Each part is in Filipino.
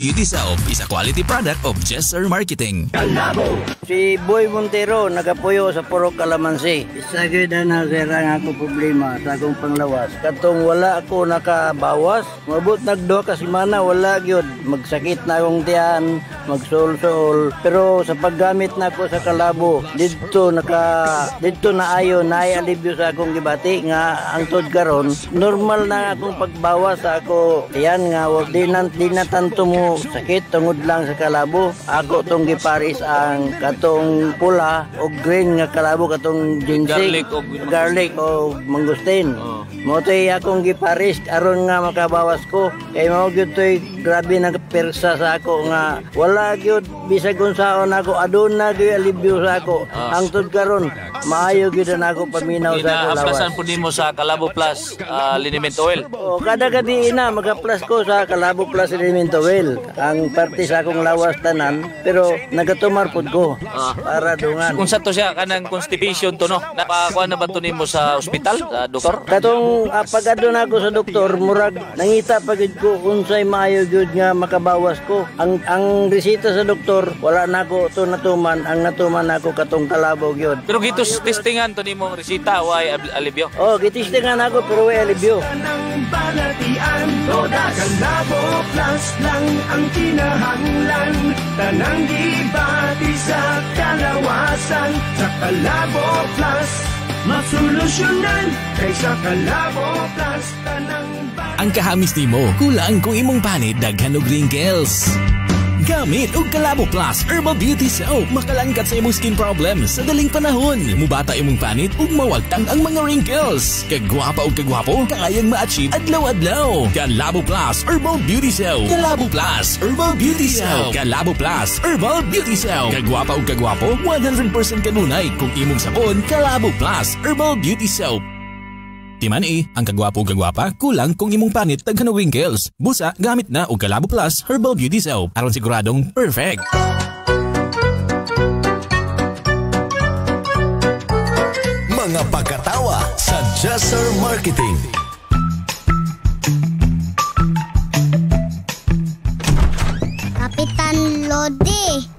Beauty Soap is a quality product of Jesser Marketing. Kalabo! Si Boy Montero nagapuyo sa Purok Calamansi. Isa gyud na nga ako problema sa akong panglawas. Katong wala ako nakabawas, mabot nagduha ka semana wala gyud. Magsakit na akong tiyan, magsul-sul. Pero sa paggamit na ako sa Kalabo, dito na ayo na alibyo sa akong gibati nga ang tod karon normal na akong pagbawas sa ako tiyan nga di na tanto mo sakit tungod lang sa Kalabo. Ako tong giparis ang katong pula o green nga Kalabo katong ginseng, garlic o mangustin. Motoy akong giparis aron nga makabawas ko. Kay mao gyud toy grabe nang persa sa ako nga wala gyud bisag unsaon ako aduna gyud alibyo sa ako. Ang tud karon maayo gyud na ako paminaw sa ako lawas. Inaplasan pud nimo sa Kalabo Plus liniment oil. O kada gadi na mag-plus ko sa Kalabo Plus liniment oil. Ang parte sa akong lawas tanan pero nagatumar pud ko para dungan. Kung sa to siya kanang constipation to no. Napakuha na ba to nimo sa ospital sa doktor? Katong pag-adto na ako sa doktor murag nangita pagid ko unsay maayo gyud nga makabawas ko. Ang resita sa doktor wala na ako to natuman, ang natuman ako katong Kalabo gyud. Pero gito testingan to nimo resita way alibyo. Oh, gitistingan ako pero way alibyo. Kalabo Plus lang ang kinahanglan, tanang gibati sa kalawasan. Sa Kalabo Plus masolusyonan, kaysa Kalabo Plus tanang Ang kahamis nimo kulang kung imong panit daghan og wrinkles. Gamit og Kalabo Plus Herbal Beauty Soap makalangkat sa imong skin problems sa daling panahon. Mubata imong panit ug mawagtang ang mga wrinkles. Kagwapa ug kagwapo kaayang ma-achieve adlaw-adlaw. Kalabo Plus Herbal Beauty Soap. Kalabo Plus Herbal Beauty Soap. Kalabo Plus Herbal Beauty Soap. Kagwapa ug kagwapo 100% kanunay kung imong sabon Kalabo Plus Herbal Beauty Soap. Timan ang kagwapo-kagwapa, kulang kung imong panit daghan og wrinkles. Busa, gamit na og Kalabo Plus Herbal Beauty Soap aron siguradong perfect. Mga pagkatawa sa Jesser Marketing. Kapitan Lodi.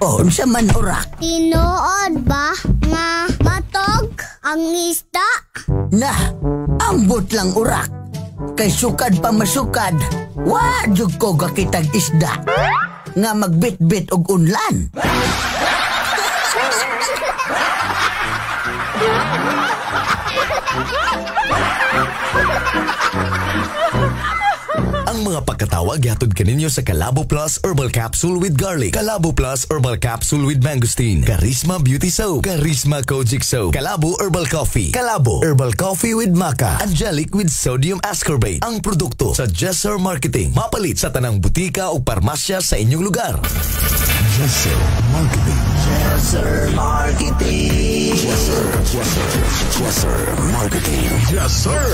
Unsa man urak? Tinuod ba nga matog ang isda? Nah, ambot lang urak. Kay sukad pa masukad, wadjug ko gakitag isda. Nga magbit-bit og unlan. Ang mga pagkatawa gihatod kaninyo sa Kalabo Plus Herbal Capsule with Garlic, Kalabo Plus Herbal Capsule with Mangosteen, Charisma Beauty Soap, Charisma Kojic Soap, Kalabo Herbal Coffee, Kalabo Herbal Coffee with Maca, Angelic with Sodium Ascorbate. Ang produkto sa Jesser Marketing. Mapalit sa tanang butika o parmasya sa inyong lugar. Jesser Marketing. Jesser Marketing. Jesser Marketing. Jesser.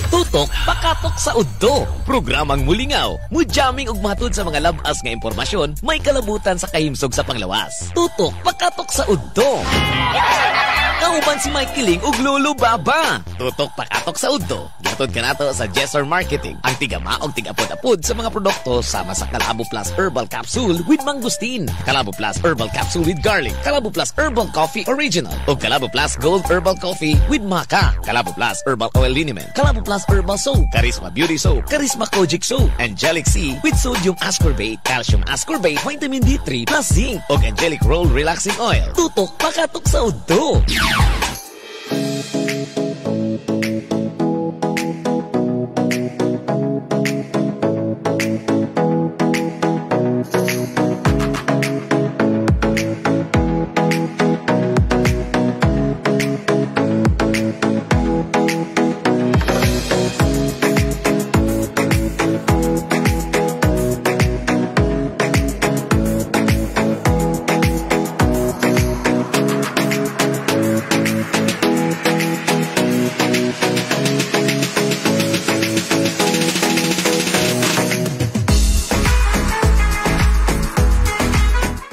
Tutok pakatok sa udto. Programang mulingaw, mujaming ug matod sa mga labas nga impormasyon, may kalabutan sa kahimsog sa panglawas. Tutok pakatok sa udto. Kauban si Mike Kiling ug Lolo Baba. Tutok pakatok sa udto. Gihatod kanato sa Jesser Marketing. Ang tigama og tigapod-apod sa mga produkto sama sa Kalabo Plus Herbal Capsule with Mangosteen, Kalabo Plus Herbal Capsule with Garlic, Kalabo Plus Herbal Coffee Original, ug Kalabo Plus Gold Herbal Coffee with Maca, Kalabo Plus Herbal Oil Liniment, Kalabo Plus Herbal Soap, Charisma Beauty Soap, Charisma Kojic Soap, Angelic C with Sodium Ascorbate, Calcium Ascorbate, Vitamin D3 plus Zinc, ug Angelic Roll Relaxing Oil. Tutok pakatok sa udto.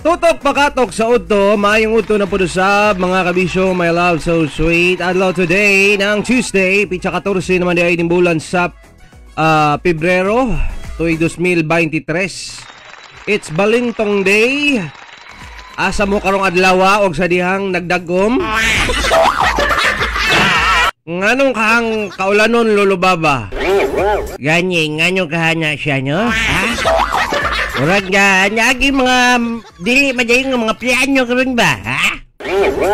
Tutok pakatok sa udto, maayong udto na po sa mga kabisyo, my love so sweet. Adlaw today ng Tuesday, pitsa 14 naman di ay bulan sa Pebrero tuig 2023. It's Balintong Day. Asa mo karong adlaw og sa dihang nagdagom? Nganong kahang kaulanon lulubaba? Ganyi, nganong kahana siya nyo? Ha? Murag nyagi mga dili madayong mga piano karon ba? Ha?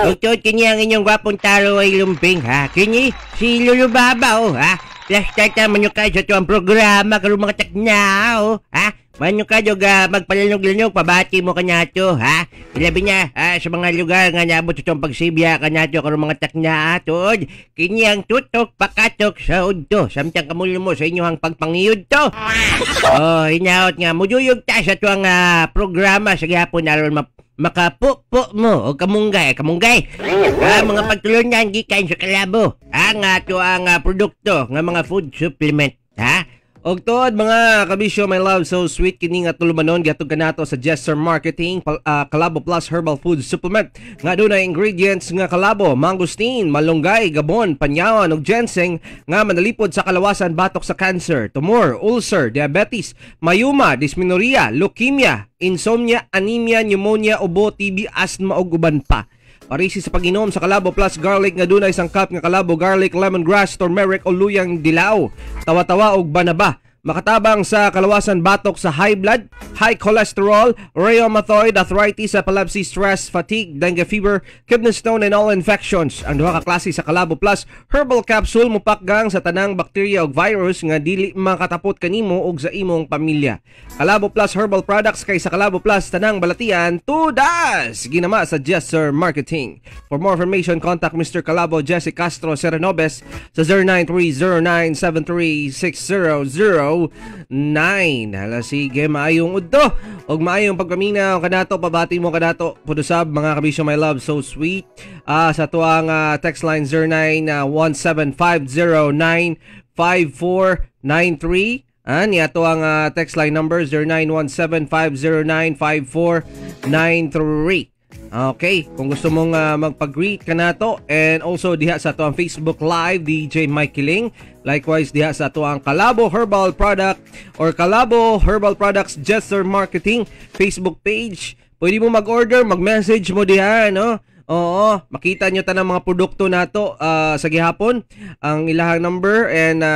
Utod kini ang inyong gwapong taro ay lumping ha. Kini si Lulubaba ha. Plus tata manyo ka sa tuwang programa karon mga takna ha. Manyo ka jog magpalanog-lanog pabati mo kanyato ha. Ilabi niya sa mga lugar nga naabot sa tuwang pagsibya kanyato karon mga takna atod. Kini ang tutok pakatok sa udto. Samtang kamulo mo sa inyong pagpangiyod to. Hinaot nga muduyog ta sa tuwang programa sa gihapon aron makapupo mo o kamunggay. Mga pagtulungan gikan sa kalabo. Ang ato ang produkto nga mga food supplement ha. Og tuod mga kabisyo, my love, so sweet kini nga tulumanon gihatod kanato sa Jester Marketing Kalabo Plus Herbal Food Supplement nga dunay ingredients nga kalabo, mangosteen, malunggay, gabon, panyawan ug ginseng nga manalipod sa kalawasan batok sa cancer, tumor, ulcer, diabetes, mayuma, dysmenorrhea, leukemia, insomnia, anemia, pneumonia, ubo, TB, asthma ug uban pa. Parisi sa pag-inom sa Kalabo Plus Garlic nga dunay isang cup nga kalabo, garlic, lemongrass, turmeric o luyang dilaw, tawa-tawa og banaba. Makatabang sa kalawasan batok sa high blood, high cholesterol, rheumatoid arthritis, epilepsy, stress, fatigue, dengue fever, kidney stone, and all infections. Ang duha ka klase sa Kalabo Plus Herbal Capsule mupakgang sa tanang bakterya ug virus nga dili makatapot kanimo ug sa imong pamilya. Kalabo Plus Herbal Products kay sa Kalabo Plus tanang balatian tudas ginama sa Jester Marketing. For more information, contact Mr. Kalabo Jesse Castro Serenobes sa 0930-973-600 Hala, sige, maayong udto og maayong pagpaminaw kanato, pabati mo kanato pudusab mga kabisyo, my love, so sweet. Sa tuang text line 0917509543 ni ato ang text line number 0917509543. Okay, kung gusto mong magpag-greet ka na to, and also diha sa ato ang Facebook Live, DJ Mike Kiling. Likewise diha sa ato ang Kalabo Herbal Product or Kalabo Herbal Products Jester Marketing Facebook page. Pwede mo mag-order, mag-message mo diha, no? Oo, makita nyo tanang mga produkto nato sa gihapon, ang ilahang number and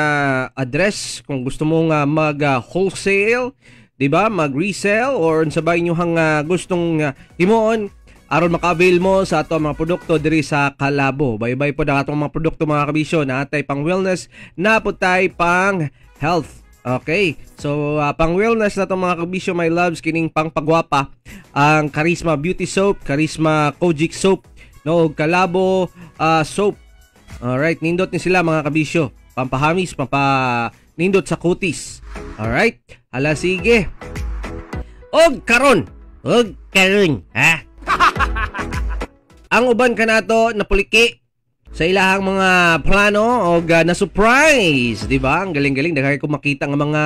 address kung gusto mong mag-wholesale, diba? Mag-resell or sabay nyo hang gustong himuon aron maka-avail mo sa ato mga produkto diri sa Kalabo. Bye-bye po na atong mga produkto mga kabisyo, na atay pang wellness, na po tay pang health. Okay, so pang wellness na itong mga kabisyo, my loves, kining pang pagwapa, ang Charisma Beauty Soap, Charisma Kojic Soap, no, Kalabo Soap. Alright, nindot ni sila mga kabisyo, pampahamis, nindot sa kutis. Alright, hala sige. Og karon, ha? Ang uban kanato napuliki sa ilahang mga plano o na surprise, di ba? Ang galing-galing daghay ko makita ng mga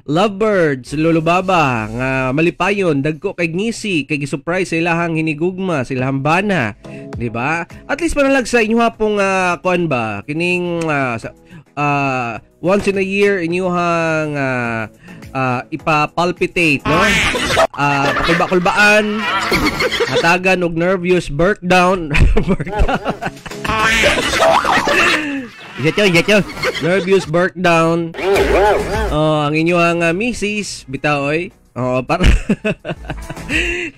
lovebirds, lulubaba nga malipayon, dagko kay ngisi, kay gi-surprise sa ilahang hinigugma, sa ilahang bana, di ba? At least manalag sa inyo hapong kuan ba kining once in a year inyuhang ipapalpitate, no? Pakulba-kulbaan, hatagan og nervous breakdown. Ito. Nervous breakdown. Ang inyong misis, bitaw, para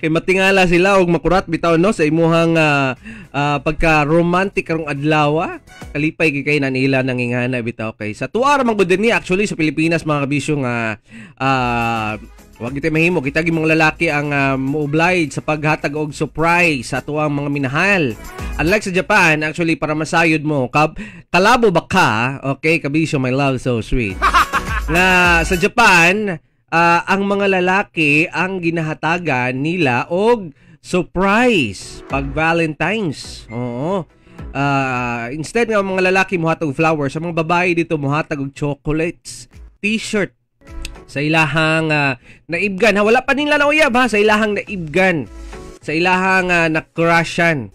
kay matingala sila og makurat bitaw, no, sa imuhang pagka-romantic karong adlaw, kalipay kay nanila nangingana bitaw kay sa tuwa ra man gud ni actually sa Pilipinas mga kabisyo nga wag kita mahimo kita gimong lalaki ang mo-oblige sa paghatag og surprise sa tuwang mga minahal. Unlike sa Japan, actually para masayod mo kalabo ba ka, okay kabisyo, my love, so sweet. Na sa Japan, ang mga lalaki ang ginahatagan nila og surprise pag Valentine's. Oo. Instead nga mga lalaki mohatag flowers, sa mga babae dito mohatag og chocolates, t-shirt sa ilahang naibgan. Wala pa nila nauyab sa ilahang naibgan, sa ilahang nakrushan.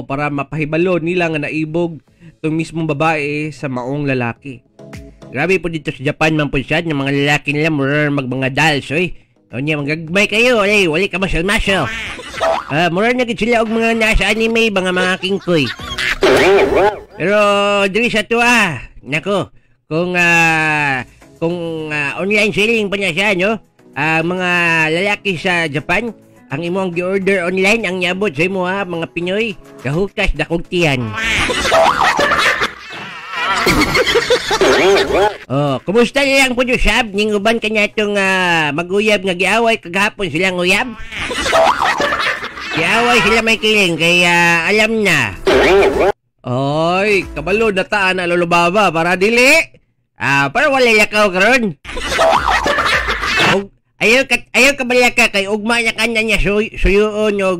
Para mapahibalo nila nga naibog itong mismong babae sa maong lalaki. Grabe po dito sa Japan man po siya, ng mga lalaki nila mura mga dolls, oy. O niya, magagmay kayo, wali ka masal-masal. Mura na gid sila og mga nasa anime, mga kingkoy. Pero diri sa to nako, kung online selling pa niya siya, no? Mga lalaki sa Japan, ang imong gi-order online ang niabot sa imo mga Pinoy, kahukas dakog tiyan. Kumusta nilang po yung sab? Ning uban kanya itong mag-uyab nga giaway kagahapon silang uyab? Giaway sila may kiling kaya alam na. Oy, kabalo dataan na lulubaba para dili. Para wala yakaw karon. Ayaw ka balaka kay ugma niya kanya niya suyuon o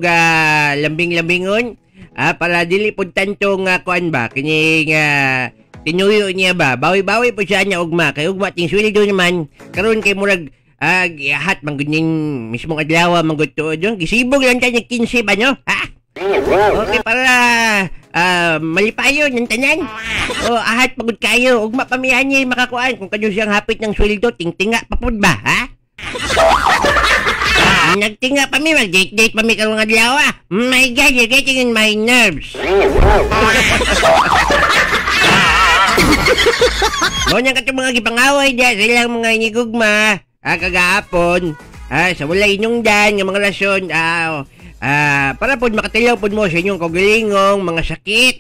lambing-lambingon. Para dili po tanto nga kuan ba kining tinuyo niya ba? Bawi-bawi po siya niya ugma. Kay ugma ting sweldo naman. Karon kay murag giahat mangguning mismong adlaw manggutuod yun. Gisibog lang tayo 15 ba no? Okay, para malipayon yung tanan. Ahat pagod kayo. Ugma pamihan niya makakuan. Kung kanyo siyang hapit ng sweldo, tingtinga papud ba, ha? Nagtinga pa mi, mag-date-date pa mi karong adlaw. My God, you're getting in my nerves. Ngunyan ka itong mga gipangaway dyan, silang mga inigugma, kagahapon, sa wala inyong dan, ng mga rasyon, para po makatilaw po mo sa inyong kagulingong, mga sakit.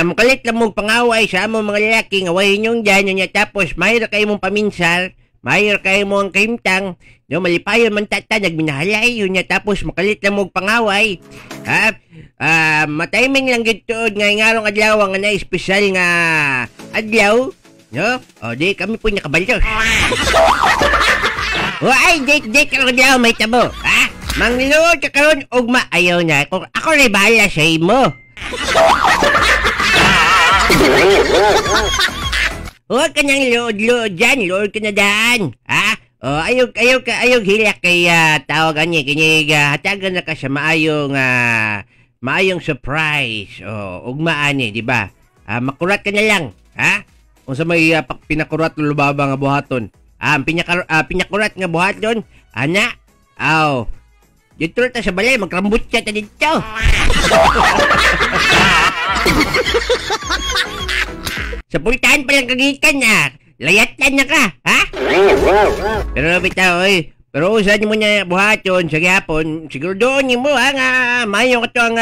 Makalit lang mong pangaway sa among mga lalaki, ngaway inyong dan, yun tapos mayroon kayo mong paminsal, mayroon kayo mong kaimtang, no, malipayon man tata, nagminahalay, yun tapos makalit lang mong pangaway, matiming lang gitood nga ngarong adlaw nga na espesyal nga adlaw, no? Di kami po nakabalos. Ay, date karong adlaw may tabo, Mangluod ka karon ugma ayaw na. Ako rin bahala sa imo. Huwag ka nang lood dyan. Lood ka na daan. Ayaw hilak kay tawagan niya. Kinig hatagan na ka sa maayong surprise. Ugmaan di ba? Makurat ka na lang. Kung sa may pinakurat lulubaba nga buhaton. Pinakurat nga buhaton. Ana? Dito ta sa balay, magkrambut siya ta dito. Sa pultahan palang kagitan layatan na ka, Pero bitaw, pero usan mo niya buhaton sa gihapon, siguro doon mo nga, mayo ka to ang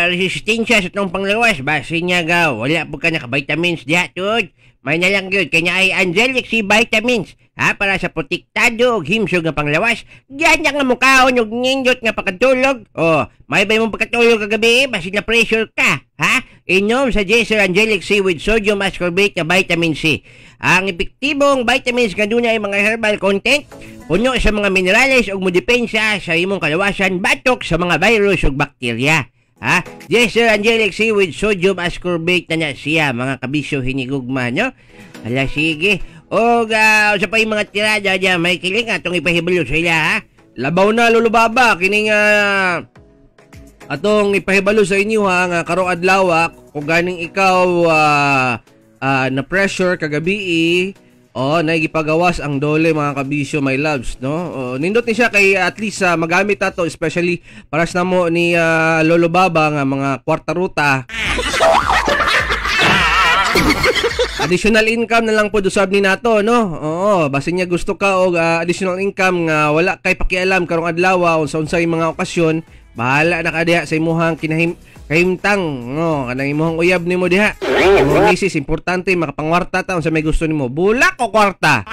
resistensya sa itong panglawas. Basi niya wala po ka naka-vitamins diya, tod. May na lang yun, kanya ay Angelic C Vitamins, para sa protektado o himsog nga panglawas. Ganyan nga mukhaon yung nindot nga pagkatulog. May ba mong pagkatulog kagabi, basi na pressure ka, Inom sa Jesser Angelic C with sodium ascorbate na vitamin C. Ang epektibong vitamins nga doon ay mga herbal content, puno sa mga minerales o mudepensa sa imong kalawasan, batok sa mga virus o bakterya. Jesser Angelic C with sodium ascorbate na siya, mga kabisyo hinigugma, no? Hala, sige. Sa pa yung mga tirada dyan, may kiling atong ipahibalo sa ila, Labaw na lulubaba, kining atong ipahibalo sa inyo nga karong adlaw kung ganing ikaw na pressure kagabi naigipagawas ang dole mga kabisyo, my loves, no? Nindot ni siya kay at least magamit ato, especially para sa mo ni Lolo Baba nga mga kwarta ruta. Additional income na lang po dusab ni nato, no? Basin niya gusto ka og additional income nga wala kay pakialam karong adlaw sa unsay mga okasyon, bahala na ka diha sa imuhang kahimtang, no? Kanang imuhang uyab nimo diha. Imong misis importante makapangwarta ta unsa may gusto nimo. Bulak o kwarta?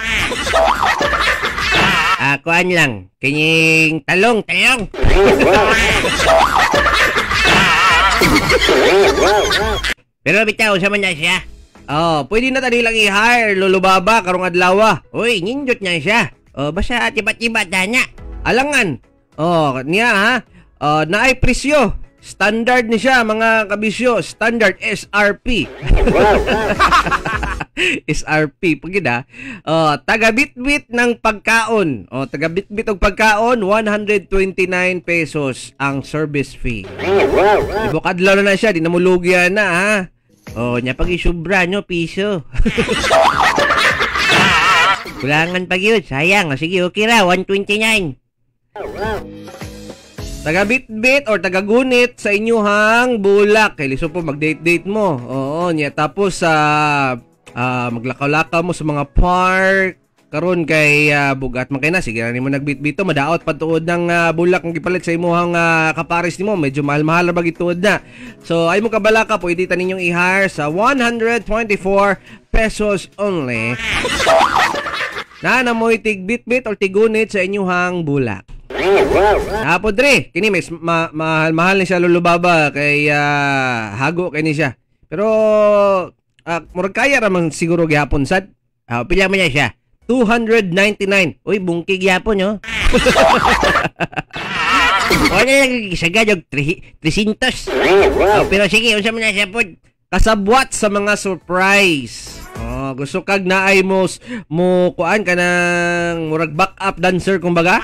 Kuan lang, kining talong. Pero bitaw sa man na siya. Pwede na tani lang i-hire Lolo Baba karong adlaw. Uy, nindot na siya. Basta tiba-tiba na. Alangan. Niya naay presyo. Standard ni siya mga kabisyo. Standard SRP. SRP. Pagkita. Taga-bitbit ng pagkaon. Taga-bitbit og pagkaon, 129 pesos ang service fee. Ibukadlaw na siya. Di na mulugyan na, Oh, nya pag isubra nyo, piso. Kulangan pag yun, sayang. Sige, okay ra, 129. Taga-bit-bit or taga-gunit sa inyuhang bulak. Kay liso po mag-date-date mo. Oo, niya. Tapos maglakaw-lakaw mo sa mga park. Karon kay bugat man kay na. Sige na mo nagbit-bito. Madaot patuod ng bulak ng gipalit sa imuhang kapares nimo. Medyo mahal-mahal na bagituod na. So, ay mo kabalaka, pwede ta ninyong i-hire sa 124 pesos only. Na mo'y tig-bit-bit or tigunit sa inyuhang bulak. Podre, kini may mahal ni siya lulubaba kay hago kay ni siya. Pero murag kaya raman siguro gyapon sad. Pila man niya siya. 299. Uy, bungkig gyapon yo. Wala lang sagad og 300. Pero sige, unsa man na siya pod? Kasabwat sa mga surprise. Gusto kag naay mo kuan ka ng murag backup dancer kumbaga.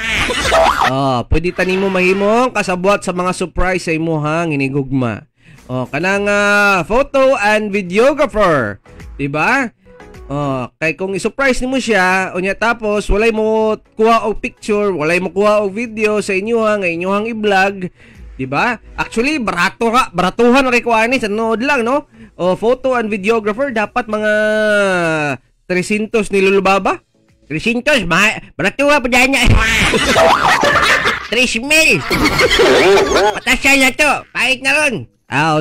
Pwede tani mo mahimong kasabwat sa mga surprise sa imuhang hinigugma. Kanang photo and videographer, diba? Kay kung i-surprise nimo siya unya tapos walay mo kuha og picture, walay mo kuha og video sa inyuhang i-vlog, diba? Actually, baratuhan kay kuani sa nood lang, no? Photo and videographer dapat mga 300 ni Lulubaba. 300, baratuha pa dyan niya. 3,000. Patasya na to, pahit na ron.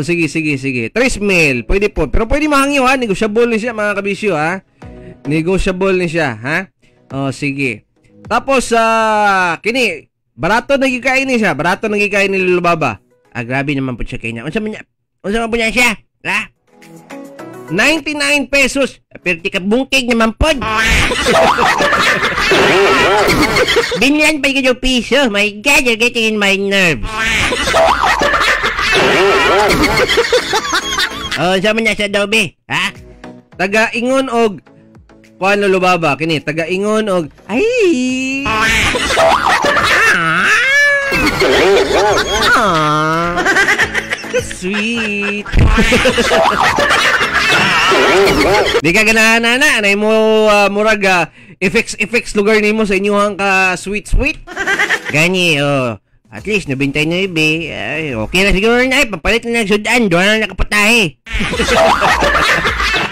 Sige. 3,000, pwede po. Pero pwede mahangyo ha, negotiable ni siya mga kabisyo ha. Negotiable ni siya ha. Sige. Tapos kini barato nagikain ni siya. Barato nagikain ni Lulubaba. Grabe naman po siya kanya. Unsa man po niya siya? 99 pesos. Pero tika bungkig naman po. Binlan pa yung piso. My God, you're getting in my nerves. Unsa man niya sa Adobe? Ha? Taga-ingon og kuan Lulubaba. Kini, taga-ingon og ay. Sweet. Di ka ganahan na anay mo murag effects lugar nimo sa inyong ka sweet. Gani at least nabintay na ibe. Okay na siguro na papalit na nagsudan doon na nakapatahe.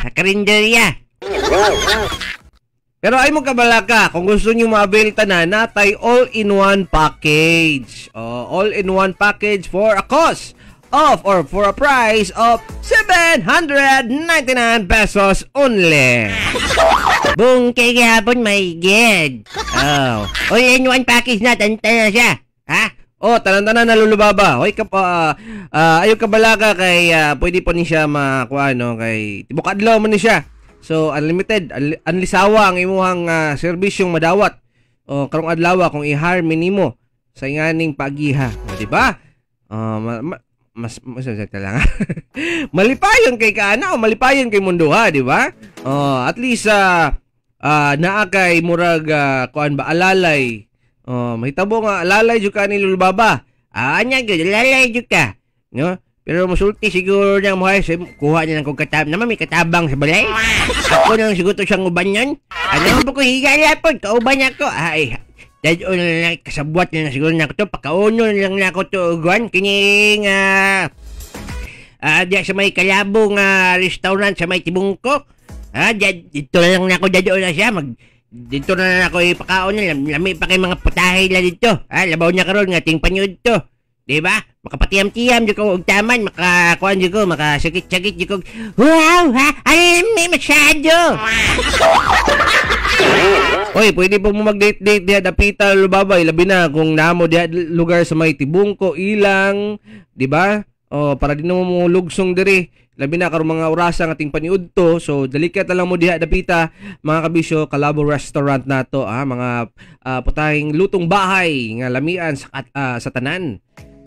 Sa karinderya. Pero ay mo kabalaka, kung gusto nyo ma-avail tanan, natay all-in-one package. All-in-one package for a cost of or for a price of 799 pesos only. Bungkay gihapon, my God. All-in-one package na, tanta na siya. Ha? Tanan-tanan na Lulubaba. Hoy ayo kabalaka kay pwede po ni siya makuha no kay tibukadlaw man ni siya. So unlimited, anlisawa ang imuhang serbisyong madawat. Karong adlaw kung i-hire nimo sa inganing pagiha, di ba? Mas lang. Malipayon kay kana o malipayon kay mundo ha, di ba? At least naa kay murag kuan ba alalay. Mahitabo nga alalay jud ka ni Lulubaba. Anya gyud alalay jud ka, no? Pero musulti siguro niya mo ay kuha niya ng kong katabang naman may katabang sa balay. Ako nang siguro siyang uban yan. Ano po ko higala po, kauban niya ko. Dahil na kasabwat na siguro na ko to, pakauno lang na ko to uguan. Kining diya sa may Kalabong restaurant sa may Tibungko. Dito lang na ako dadyo na siya. Dito na ako ipakaon niya. Lami pa kay mga putahe na dito. Labaw niya karon nga ting panyod to. Diba? Makapatiyam-tiyam di ko og taman, makakuan di ko, makasakit-sakit di ko. Wow! Ay, may masyado! Oy, pwede po mo mag-date-date diya dapita Lulubaba, labi na kung namo diya lugar sa may Tibungko, Ilang, diba? Para din mo lugsong diri. Labi na karong mga orasa ng ating paniudto. So, dalikat na lang mo diha dapita, mga kabisyo, Kalabo Restaurant nato, mga putahing lutong bahay nga lamian sa tanan.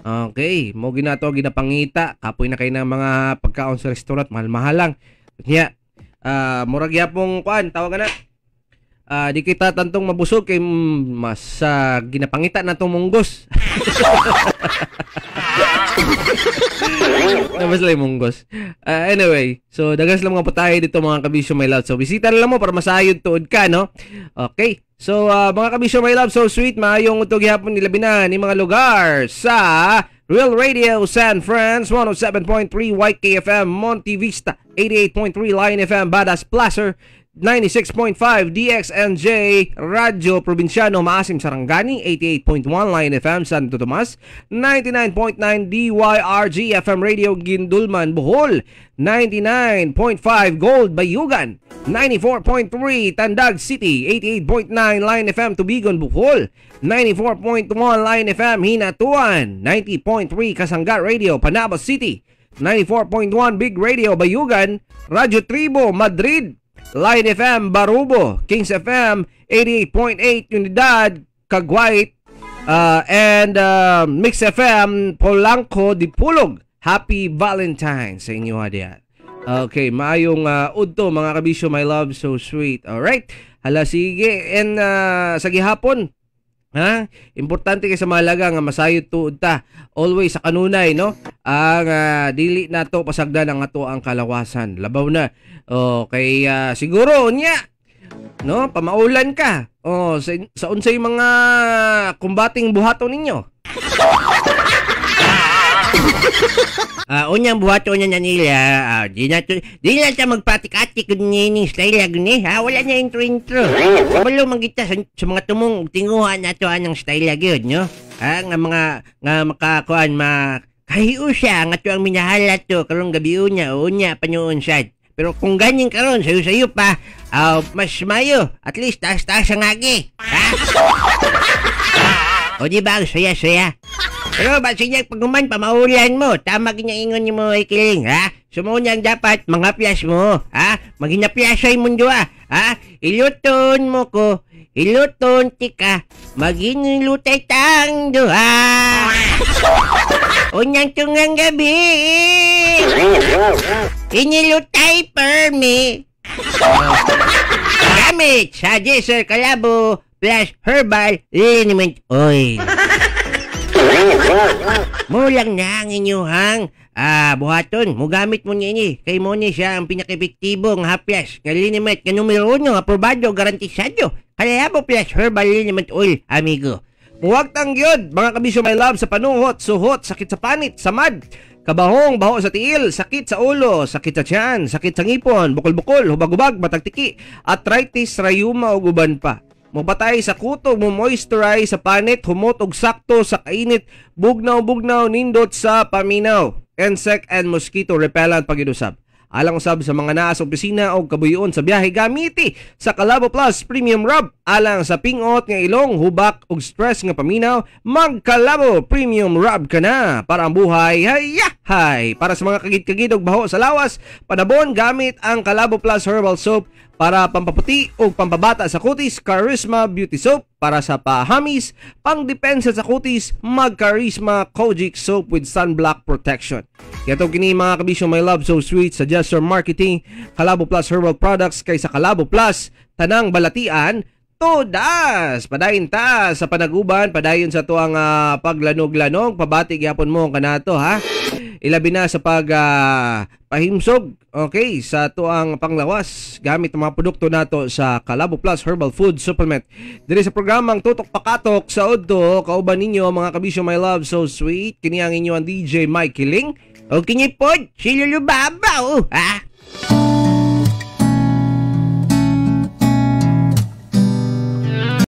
Okay, mo ginato ginapangita, kapoy na kay ng mga pagkaon sa restaurant, mahal-mahal lang. Nya, murag yapong kuan, tawag na. Di kita tantong mabusog kay mas ginapangita natong munggos. Nabas lang munggos. Anyway, so dagas lang mga patay dito mga kabisyo my love. So bisita na lang mo para masayod tuod ka, no? Okay. So mga kabisyo my love, so sweet, maayong utog hapon nila binan ni mga lugar sa Real Radio San Fran, 107.3 YKFM Monte Vista, 88.3 Lion FM Badas Placer, 96.5 DXNJ Radyo Provinciano Maasim Sarangani, 88.1 Lion FM Santo Tomas, 99.9 DYRG FM Radio Gindulman Bohol, 99.5 Gold Bayugan, 94.3 Tandag City, 88.9 Lion FM Tubigon Bohol, 94.1 Lion FM Hinatuan, 90.3 Kasangga Radio Panabas City, 94.1 Big Radio Bayugan, Radyo Tribo Madrid, Lion FM Barubo, Kings FM 88.8 Unidad Caguait, and Mix FM Polanco Dipulog. Happy Valentine's sa inyo diyan. Okay, maayong udto mga kabisyo my love, so sweet. Alright, hala sige, and sa gihapon, ha? Importante kay sa mahalaga nga masayod tuod ta always sa kanunay, no? Ang dili nato pasagdan ang ato ang kalawasan. Labaw na. Okay, siguro nya, no? Pamaulan ka. Sa unsay mga kumbating buhaton ninyo. Unyang buhaton niya nila, di na siya magpatik-atik ni style ni, ha? Wala niya intro. Kabalo manggita sa mga tumong tinguhan nato anang style gyud, no? Nga mga makakuan kahiu siya nga to ang minahala to karong gabi unya panyuon sad. Pero kung ganyan karon sayo pa, mas mayo, at least taas-taas ang agi. Ha? O di ba, saya-saya. Pero ba siya pagkuman pamaulan mo, tama ingon ni mo ikiling, ha? Sumunyang dapat mga piyas mo, ha? Maginapiyasay mundo, ha? Iluton mo ko, iluton tika, maginilutay tang duha. Unyang tungang gabi, inilutay per me. Gamit sa Jesser Calabo plus Herbal Liniment Oil. Mulang na ang inyuhang buhaton. Mugamit mo niya ini. Kay mo ni siya ang pinaka-epektibo ng hapyas. Nga liniment nga numero 1, aprobado, garantisado. Calabo plus Herbal Liniment Oil, amigo. Huwag tang yun, mga kabisyo my love, sa panuhot, suhot, sakit sa panit, samad, kabahong, baho sa tiil, sakit sa ulo, sakit sa tiyan, sakit sa ngipon, bukol-bukol, hubag-hubag, matagtiki, arthritis, rayuma o guban pa. Mapatay sa kuto, mo-moisturize sa panit, humot og sakto sa kainit, bugnaw-bugnaw, nindot sa paminaw, insect and mosquito repellent pag-inusab. Alang usab sa mga naa sa opisina o kabuyon sa biyahe, gamiti sa Calabo Plus Premium Rub. Alang sa pingot nga ilong, hubak ug stress nga paminaw, mag-Calabo Premium Rub ka na para ang buhay hayahay. Para sa mga kagid-kagid og baho sa lawas, panabon gamit ang Calabo Plus Herbal Soap para pampaputi o pampabata sa kutis, Charisma Beauty Soap. Para sa pahamis, pangdepensa sa kutis, mag-Charisma Kojic Soap with Sunblock Protection. Yato kini mga kabisyo my love, so sweet, sa Just Marketing, Calabo Plus Herbal Products kay sa Calabo Plus, tanang balatian, todas! Padayon ta sa panaguban, padayon sa tuang paglanog-lanog, pabati gyapon mo kanato, ha? Ilabi na sa pahimsog, okay, sa tuang panglawas gamit ang mga produkto nato sa Calabo Plus Herbal Food Supplement. Diri sa programang Tutok Pakatok sa Udto, kauban ninyo mga kabisyo my love, so sweet, kini ang inyo ang DJ Mike Kiling. O kinipod, si Lulu Babaw, ha?